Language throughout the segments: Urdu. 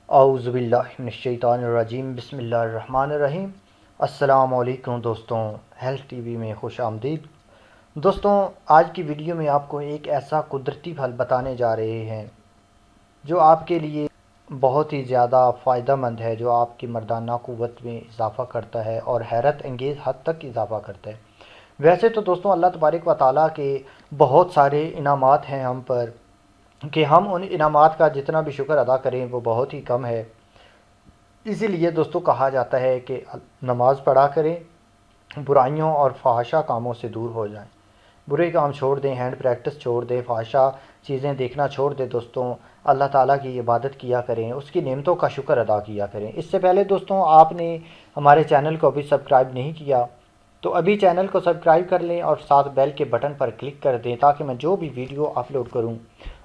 اعوذ باللہ من الشیطان الرجیم بسم اللہ الرحمن الرحیم۔ السلام علیکم دوستوں، ہیلتھ ٹی وی میں خوش آمدید۔ دوستوں، آج کی ویڈیو میں آپ کو ایک ایسا قدرتی پھل بتانے جا رہے ہیں جو آپ کے لیے بہت ہی زیادہ فائدہ مند ہے، جو آپ کی مردانہ قوت میں اضافہ کرتا ہے اور حیرت انگیز حد تک اضافہ کرتا ہے۔ ویسے تو دوستوں اللہ تبارک و تعالیٰ کے بہت سارے انعامات ہیں ہم پر کہ ہم ان انعامات کا جتنا بھی شکر ادا کریں وہ بہت ہی کم ہے۔ اسی لیے دوستوں کہا جاتا ہے کہ نماز پڑھا کریں، برائیوں اور فحاشہ کاموں سے دور ہو جائیں، برے کام چھوڑ دیں، ہینڈ پریکٹس چھوڑ دیں، فحاشہ چیزیں دیکھنا چھوڑ دیں۔ دوستوں اللہ تعالیٰ کی عبادت کیا کریں، اس کی نعمتوں کا شکر ادا کیا کریں۔ اس سے پہلے دوستوں آپ نے ہمارے چینل کو ابھی سبسکرائب نہیں کیا تو ابھی چینل کو سبسکرائب کر لیں اور ساتھ بیل کے بٹن پر کلک کر دیں تاکہ میں جو بھی ویڈیو اپلوڈ کروں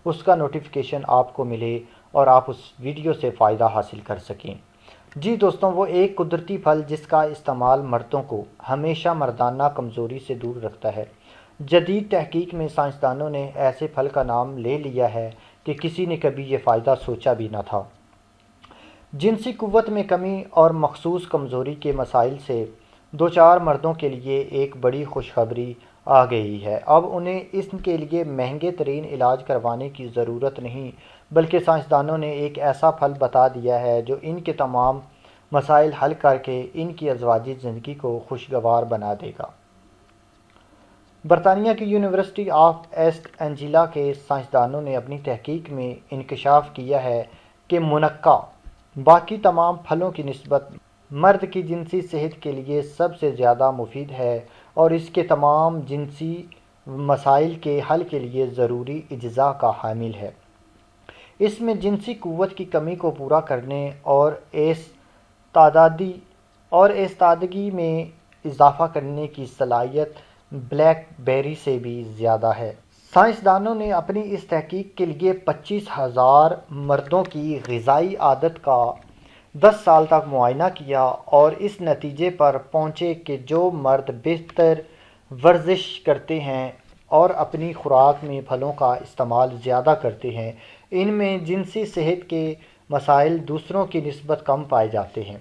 اس کا نوٹیفیکیشن آپ کو ملے اور آپ اس ویڈیو سے فائدہ حاصل کر سکیں۔ جی دوستوں، وہ ایک قدرتی پھل جس کا استعمال مردوں کو ہمیشہ مردانہ کمزوری سے دور رکھتا ہے۔ جدید تحقیق میں سائنسدانوں نے ایسے پھل کا نام لے لیا ہے کہ کسی نے کبھی یہ فائدہ سوچا بھی نہ تھا۔ جنسی قوت میں کمی اور مخصوص کمزوری کے مسائل سے دوچار مردوں کے لیے ایک بڑی خوشخبری آ گئی ہے۔ اب انہیں اس کے لیے مہنگے ترین علاج کروانے کی ضرورت نہیں، بلکہ سائنسدانوں نے ایک ایسا پھل بتا دیا ہے جو ان کے تمام مسائل حل کر کے ان کی ازواجی زندگی کو خوشگوار بنا دے گا۔ برطانیہ کی یونیورسٹی آف ایسٹ اینجلیا کے سائنسدانوں نے اپنی تحقیق میں انکشاف کیا ہے کہ منقع باقی تمام پھلوں کی نسبت مرد کی جنسی صحت کے لیے سب سے زیادہ مفید ہے اور اس کے تمام جنسی مسائل کے حل کے لیے ضروری اجزاء کا حامل ہے۔ اس میں جنسی قوت کی کمی کو پورا کرنے اور استعدادی میں اضافہ کرنے کی صلاحیت بلیک بیری سے بھی زیادہ ہے۔ سائنسدانوں نے اپنی اس تحقیق کے لیے 25,000 مردوں کی غذائی عادت کا 10 سال تک معائنہ کیا اور اس نتیجے پر پہنچے کہ جو مرد بہتر ورزش کرتے ہیں اور اپنی خوراک میں پھلوں کا استعمال زیادہ کرتے ہیں، ان میں جنسی صحت کے مسائل دوسروں کی نسبت کم پائے جاتے ہیں۔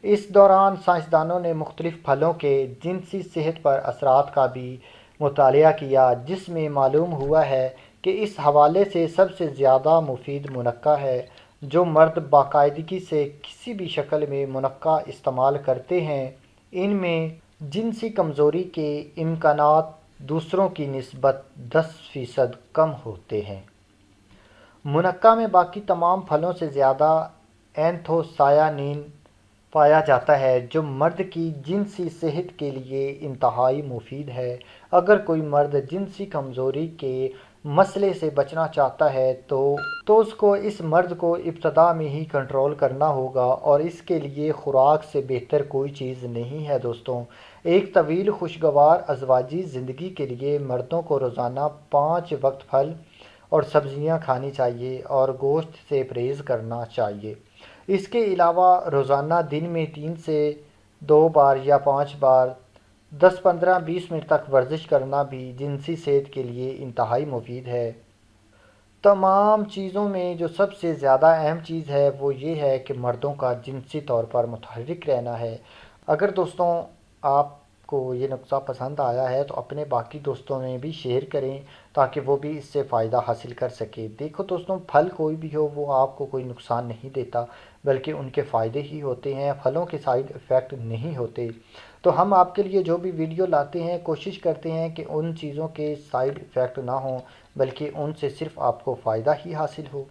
اس دوران سائنسدانوں نے مختلف پھلوں کے جنسی صحت پر اثرات کا بھی مطالعہ کیا، جس میں معلوم ہوا ہے کہ اس حوالے سے سب سے زیادہ مفید منقع ہے۔ جو مرد باقاعدگی سے کسی بھی شکل میں منقع استعمال کرتے ہیں، ان میں جنسی کمزوری کے امکانات دوسروں کی نسبت 10% کم ہوتے ہیں۔ منقع میں باقی تمام پھلوں سے زیادہ اینتھوسیانین پایا جاتا ہے، جو مرد کی جنسی صحت کے لیے انتہائی مفید ہے۔ اگر کوئی مرد جنسی کمزوری کے مسئلے سے بچنا چاہتا ہے تو اس کو اس مرض کو ابتدا میں ہی کنٹرول کرنا ہوگا اور اس کے لیے خوراک سے بہتر کوئی چیز نہیں ہے۔ دوستوں، ایک طویل خوشگوار ازواجی زندگی کے لیے مردوں کو روزانہ 5 وقت پھل اور سبزیاں کھانی چاہیے اور گوشت سے پرہیز کرنا چاہیے۔ اس کے علاوہ روزانہ دن میں 3 سے 2 بار یا 5 بار 10-15-20 منٹ تک ورزش کرنا بھی جنسی صحت کے لیے انتہائی مفید ہے۔ تمام چیزوں میں جو سب سے زیادہ اہم چیز ہے وہ یہ ہے کہ مردوں کا جنسی طور پر متحرک رہنا ہے۔ اگر دوستوں آپ کو یہ نقطہ پسند آیا ہے تو اپنے باقی دوستوں میں بھی شیئر کریں تاکہ وہ بھی اس سے فائدہ حاصل کر سکے۔ دیکھو دوستوں، پھل کوئی بھی ہو وہ آپ کو کوئی نقصان نہیں دیتا بلکہ ان کے فائدے ہی ہوتے ہیں، پھلوں کے سائیڈ ایفیکٹ نہیں ہوتے۔ تو ہم آپ کے لیے جو بھی ویڈیو لاتے ہیں کوشش کرتے ہیں کہ ان چیزوں کے سائیڈ ایفیکٹ نہ ہوں بلکہ ان سے صرف آپ کو فائدہ ہی حاصل ہو۔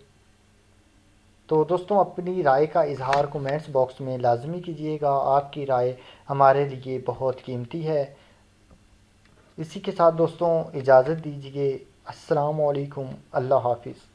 تو دوستوں اپنی رائے کا اظہار کومنٹس باکس میں لازمی کیجیے گا، آپ کی رائے ہمارے لیے بہت قیمتی ہے۔ اسی کے ساتھ دوستوں اجازت دیجیے، السلام علیکم، اللہ حافظ۔